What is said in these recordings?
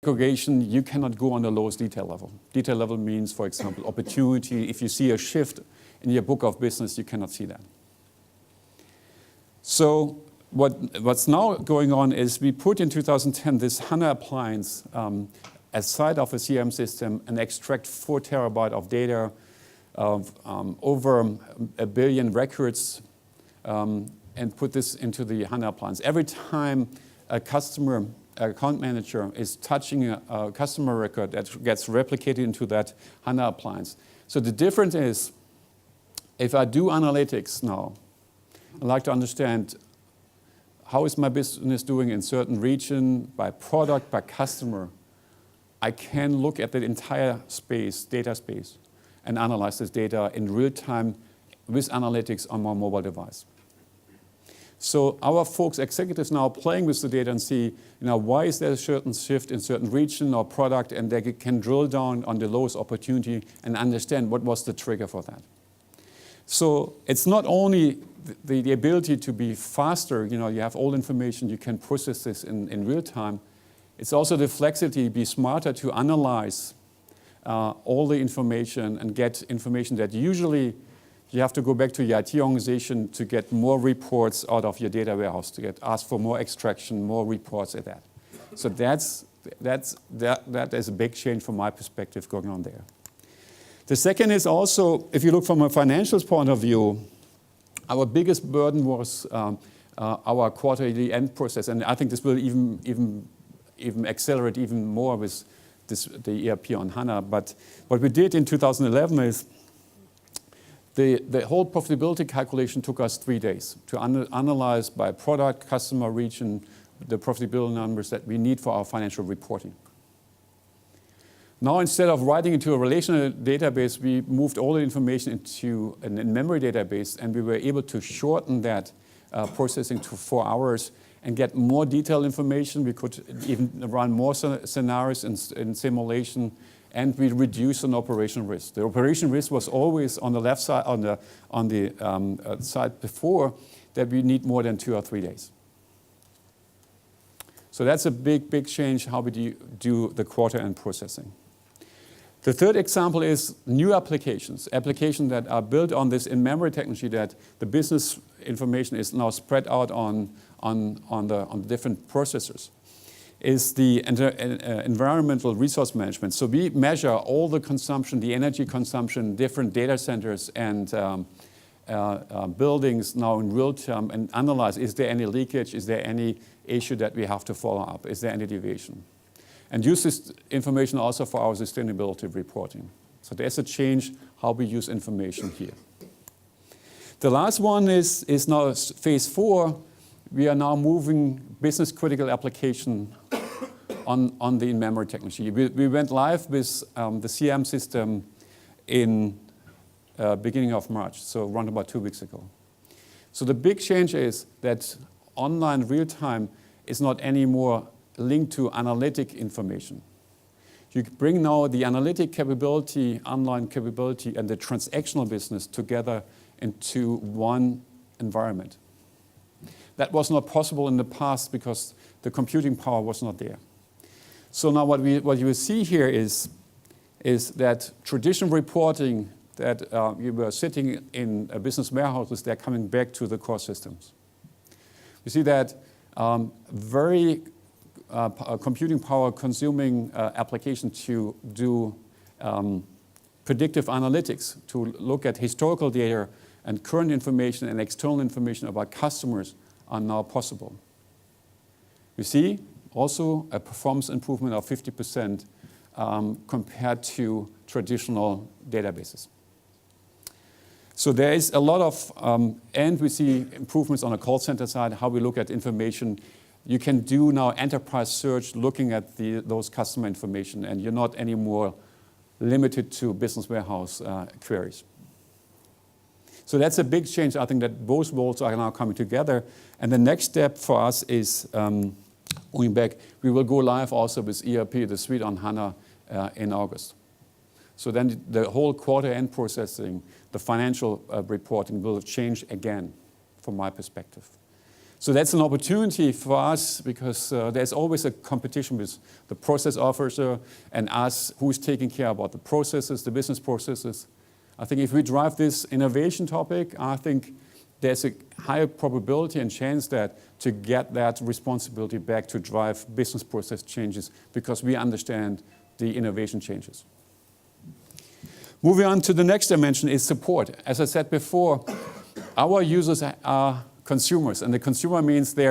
Aggregation, you cannot go on the lowest detail level. Detail level means, for example, opportunity. If you see a shift in your book of business, you cannot see that. So what's now going on is we put in 2010 this HANA appliance aside of a CRM system and extract 4 terabyte of data of over 1 billion records and put this into the HANA appliance. Every time a customer account manager is touching a customer record, that gets replicated into that HANA appliance. So the difference is, if I do analytics now, I'd like to understand how is my business doing in certain region, by product, by customer. I can look at the entire space, data space, and analyze this data in real time with analytics on my mobile device. So our folks, executives now playing with the data and see, why is there a certain shift in certain region or product, and they can drill down on the lowest opportunity and understand what was the trigger for that. So it's not only the ability to be faster, you have all information, you can process this in real time. It's also the flexibility, be smarter to analyze all the information and get information that usually you have to go back to your IT organization to get more reports out of your data warehouse, to ask for more extraction, more reports at that. So that is a big change from my perspective going on there. The second is also, if you look from a financials point of view, our biggest burden was our quarterly end process, and I think this will even accelerate even more with the ERP on HANA. But what we did in 2011 is the whole profitability calculation took us 3 days to analyze by product, customer, region, the profitability numbers that we need for our financial reporting. Now, instead of writing into a relational database, we moved all the information into a in-memory database, and we were able to shorten that processing to 4 hours and get more detailed information. We could even run more scenarios in simulation, and we reduced an operational risk. The operational risk was always on the left side, on the side before, that we need more than 2 or 3 days. So that's a big change how we do the quarter-end processing. The third example is new applications that are built on this in-memory technology, that the business information is now spread out on the different processors, is the environmental resource management. So we measure all the consumption, the energy consumption, different data centers and buildings now in real time, and analyze, is there any leakage, is there any issue that we have to follow up, is there any deviation? And use this information also for our sustainability reporting. So there's a change how we use information here. The last one is now phase 4. We are now moving business critical application on the in-memory technology. We went live with the CRM system in beginning of March, so around about 2 weeks ago. So the big change is that online real time is not anymore linked to analytic information. You bring now the analytic capability, online capability, and the transactional business together into one environment. That was not possible in the past because the computing power was not there. So now what you will see here is that traditional reporting that you were sitting in a business warehouses, they're coming back to the core systems. You see that very computing power consuming application to do predictive analytics, to look at historical data and current information and external information about customers are now possible. You see also a performance improvement of 50% compared to traditional databases. So there is a lot of, and we see improvements on the call center side, how we look at information. You can do now enterprise search looking at those customer information, and you're not anymore limited to business warehouse queries. So that's a big change. I think that both worlds are now coming together. And the next step for us is, going back, we will go live also with ERP, the suite on HANA, in August. So then the whole quarter-end processing, the financial reporting will change again, from my perspective. So that's an opportunity for us because there's always a competition with the process officer and us, who's taking care about the processes, the business processes. I think if we drive this innovation topic, I think there's a higher probability and chance that to get that responsibility back to drive business process changes because we understand the innovation changes. Moving on to the next dimension is support. As I said before, our users are consumers, and the consumer means they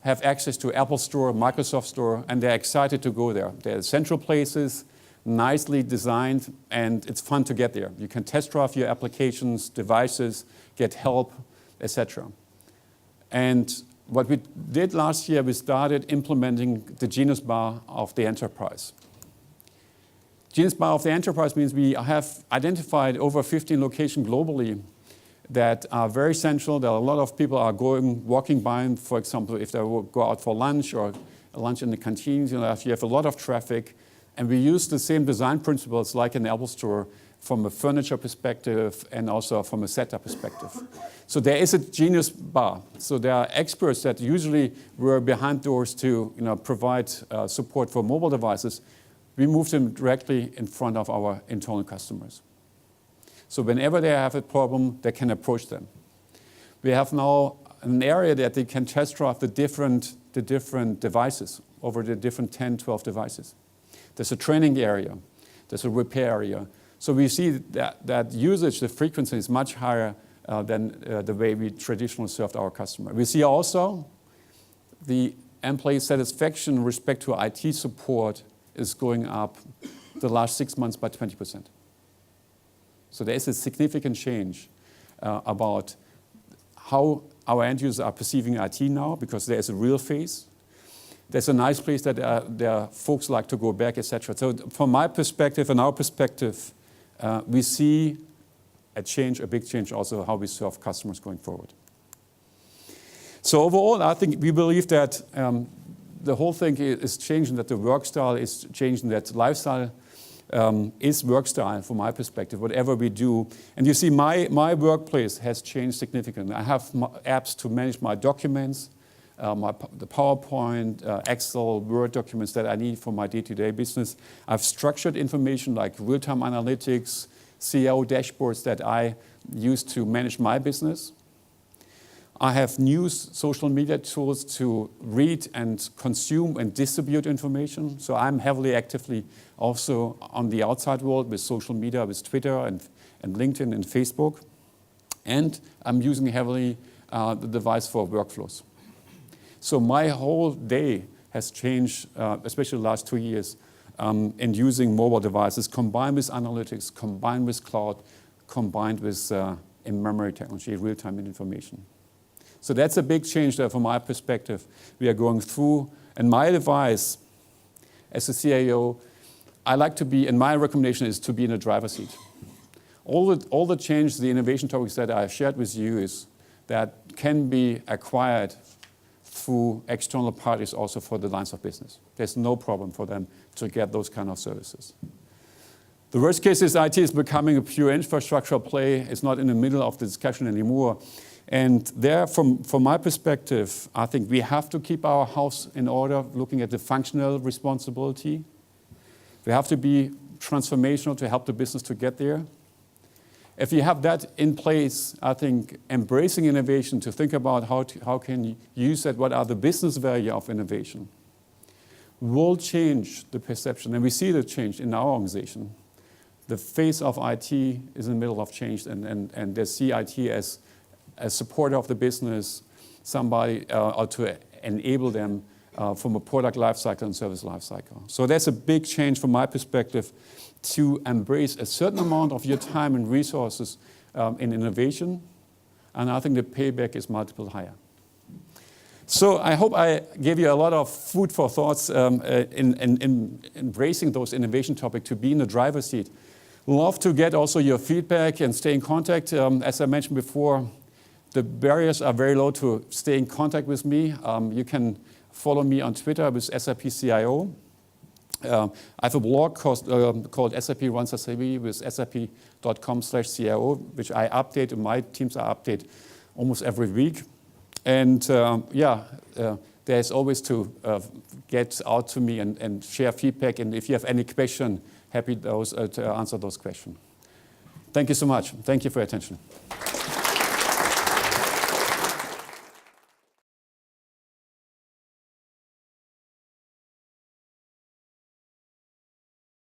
have access to Apple Store, Microsoft Store, and they're excited to go there. They're central places, nicely designed, and it's fun to get there. You can test drive your applications, devices, get help, etc. And what we did last year, we started implementing the Genius Bar of the enterprise. Genius Bar of the enterprise means we have identified over 15 locations globally that are very central, that a lot of people are walking by, for example, if they will go out for lunch or lunch in the canteens, you have a lot of traffic. And we use the same design principles like in the Apple Store from a furniture perspective and also from a setup perspective. So there is a Genius Bar. So there are experts that usually were behind doors to provide support for mobile devices. We move them directly in front of our internal customers. So whenever they have a problem, they can approach them. We have now an area that they can test drive the different devices over the different 10, 12 devices. There's a training area. There's a repair area. So we see that usage, the frequency is much higher than the way we traditionally served our customer. We see also the employee satisfaction in respect to IT support is going up the last 6 months by 20%. So there is a significant change about how our end users are perceiving IT now, because there is a real face. There's a nice place that there folks like to go back, etc. So from my perspective and our perspective, we see a big change also how we serve customers going forward. So overall, I think we believe that the whole thing is changing, that the work style is changing, that lifestyle is work style from my perspective, whatever we do. And you see my workplace has changed significantly. I have apps to manage my documents, the PowerPoint, Excel, Word documents that I need for my day-to-day business. I have structured information like real-time analytics, CEO dashboards that I use to manage my business. I have new social media tools to read and consume and distribute information. So I'm heavily actively also on the outside world with social media, with Twitter and LinkedIn and Facebook. And I'm using heavily the device for workflows. So my whole day has changed, especially the last 2 years, in using mobile devices combined with analytics, combined with cloud, combined with in-memory technology, real-time information. So that's a big change there from my perspective we are going through. And my advice as a CIO, I like to be, and my recommendation is to be in the driver's seat. All the change, the innovation topics that I've shared with you is that can be acquired through external parties also for the lines of business. There's no problem for them to get those kind of services. The worst case is IT is becoming a pure infrastructure play. It's not in the middle of the discussion anymore. And there, from my perspective, I think we have to keep our house in order, looking at the functional responsibility. We have to be transformational to help the business to get there. If you have that in place, I think embracing innovation to think about how can you use that, what are the business value of innovation, will change the perception. And we see the change in our organization. The face of IT is in the middle of change, and they see IT as a supporter of the business, somebody or to enable them from a product lifecycle and service lifecycle. So that's a big change from my perspective, to embrace a certain amount of your time and resources in innovation, and I think the payback is multiple higher. So I hope I gave you a lot of food for thoughts in embracing those innovation topics, to be in the driver's seat. Love to get also your feedback and stay in contact. As I mentioned before, the barriers are very low to stay in contact with me. You can follow me on Twitter with SAP CIO. I have a blog called SAP Runs SAP with sap.com/CIO, which I update, and my teams I update almost every week. And there's always to get out to me and share feedback. And if you have any question, happy to answer those questions. Thank you so much. Thank you for your attention.